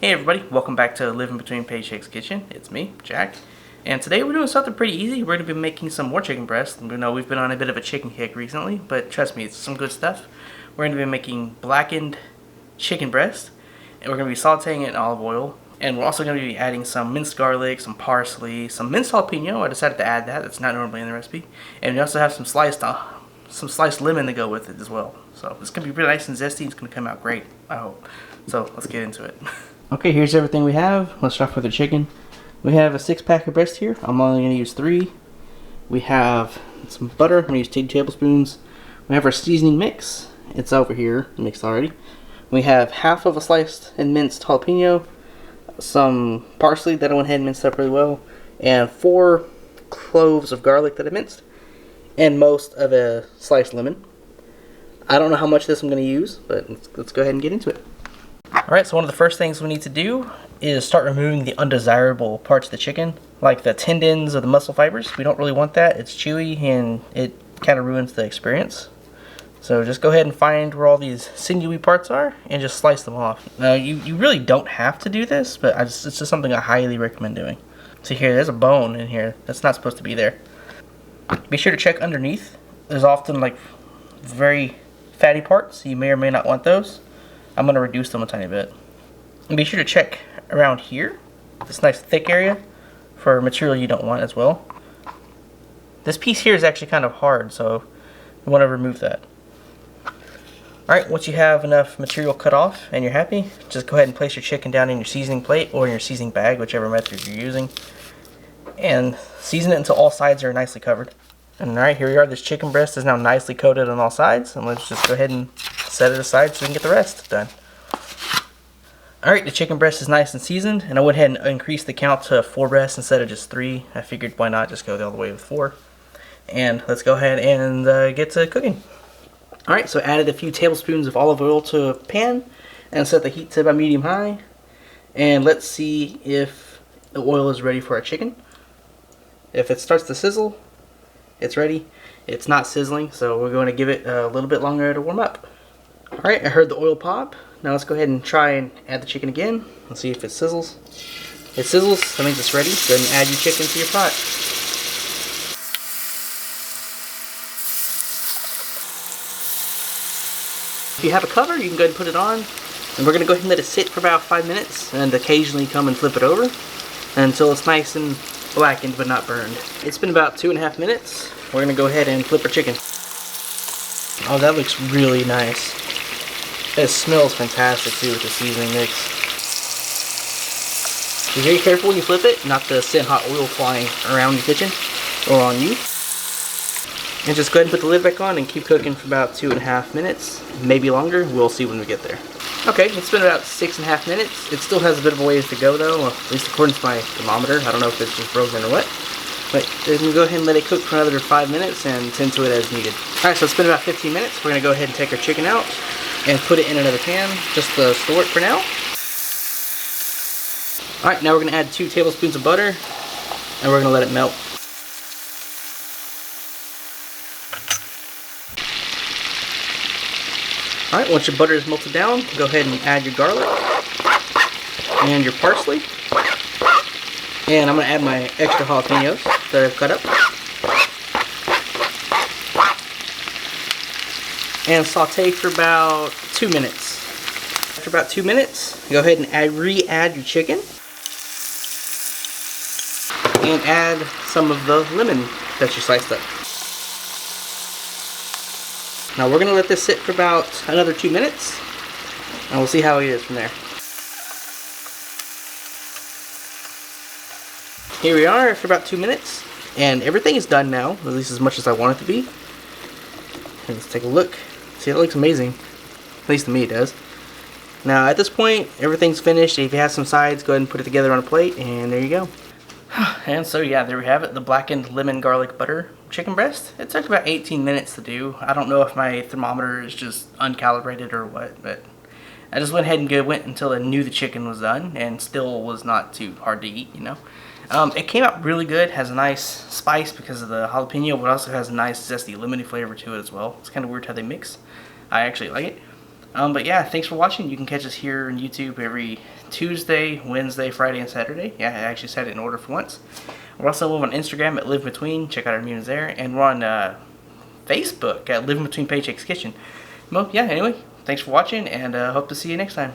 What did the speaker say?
Hey everybody, welcome back to Living Between Paychecks Kitchen. It's me, Jack. And today we're doing something pretty easy. We're going to be making some more chicken breasts. We know we've been on a bit of a chicken kick recently, but trust me, it's some good stuff. We're going to be making blackened chicken breast, and we're going to be sauteing it in olive oil. And we're also going to be adding some minced garlic, some parsley, some minced jalapeno. I decided to add that. That's not normally in the recipe. And we also have some sliced lemon to go with it as well. So it's going to be really nice and zesty. It's going to come out great, I hope. So let's get into it. Okay, here's everything we have. Let's start with the chicken. We have a 6-pack of breast here. I'm only going to use 3. We have some butter. I'm going to use 2 tablespoons. We have our seasoning mix. It's over here, mixed already. We have half of a sliced and minced jalapeno, some parsley that I went ahead and minced up really well, and 4 cloves of garlic that I minced, and most of a sliced lemon. I don't know how much of this I'm going to use, but let's go ahead and get into it. Alright, so one of the first things we need to do is start removing the undesirable parts of the chicken, like the tendons or the muscle fibers. We don't really want that. It's chewy and it kind of ruins the experience. So just go ahead and find where all these sinewy parts are and just slice them off. Now, you really don't have to do this, but it's just something I highly recommend doing. See here, there's a bone in here that's not supposed to be there. Be sure to check underneath. There's often like very fatty parts. You may or may not want those. I'm going to reduce them a tiny bit. And be sure to check around here, this nice thick area, for material you don't want as well. This piece here is actually kind of hard, so you want to remove that. Alright, once you have enough material cut off and you're happy, just go ahead and place your chicken down in your seasoning plate or in your seasoning bag, whichever method you're using. And season it until all sides are nicely covered. And alright, here we are. This chicken breast is now nicely coated on all sides. And let's just go ahead and set it aside so we can get the rest done. Alright, the chicken breast is nice and seasoned. And I went ahead and increased the count to 4 breasts instead of just 3. I figured why not just go all the way with 4. And let's go ahead and get to cooking. Alright, so added a few tablespoons of olive oil to a pan. And set the heat to about medium-high. And let's see if the oil is ready for our chicken. If it starts to sizzle, it's ready. It's not sizzling, so we're going to give it a little bit longer to warm up. Alright, I heard the oil pop. Now let's go ahead and try and add the chicken again. Let's see if it sizzles. It sizzles, that means it's ready. Go ahead and add your chicken to your pot. If you have a cover, you can go ahead and put it on. And we're going to go ahead and let it sit for about 5 minutes and occasionally come and flip it over until it's nice and blackened but not burned. It's been about 2.5 minutes. We're gonna go ahead and flip our chicken. Oh, that looks really nice. It smells fantastic too with the seasoning mix. Be very careful when you flip it, not to send hot oil flying around the kitchen or on you. And just go ahead and put the lid back on and keep cooking for about 2.5 minutes, maybe longer. We'll see when we get there. Okay, it's been about 6.5 minutes. It still has a bit of a ways to go though, at least according to my thermometer. I don't know if it's just frozen or what. But you can go ahead and let it cook for another 5 minutes and tend to it as needed. Alright, so it's been about 15 minutes. We're going to go ahead and take our chicken out and put it in another pan, just to store it for now. Alright, now we're going to add 2 tablespoons of butter and we're going to let it melt. Alright, once your butter is melted down, go ahead and add your garlic and your parsley. And I'm going to add my extra jalapenos that I've cut up. And saute for about 2 minutes. After about 2 minutes, go ahead and re-add your chicken. And add some of the lemon that you sliced up. Now we're going to let this sit for about another 2 minutes. And we'll see how it is from there. Here we are for about 2 minutes, and everything is done now, at least as much as I want it to be. And let's take a look. See, it looks amazing. At least to me it does. Now at this point, everything's finished. If you have some sides, go ahead and put it together on a plate, and there you go. And so yeah, there we have it, the blackened lemon garlic butter chicken breast. It took about 18 minutes to do. I don't know if my thermometer is just uncalibrated or what, but I just went ahead and went until I knew the chicken was done, and still was not too hard to eat, you know. It came out really good. Has a nice spice because of the jalapeno, but also has a nice zesty lemony flavor to it as well. It's kind of weird how they mix. I actually like it. But yeah, thanks for watching. You can catch us here on YouTube every Tuesday, Wednesday, Friday, and Saturday. Yeah, I actually said it in order for once. We're also on Instagram at Live Between. Check out our memes there. And we're on Facebook at Living Between Paychecks Kitchen. Well, yeah, anyway, thanks for watching, and hope to see you next time.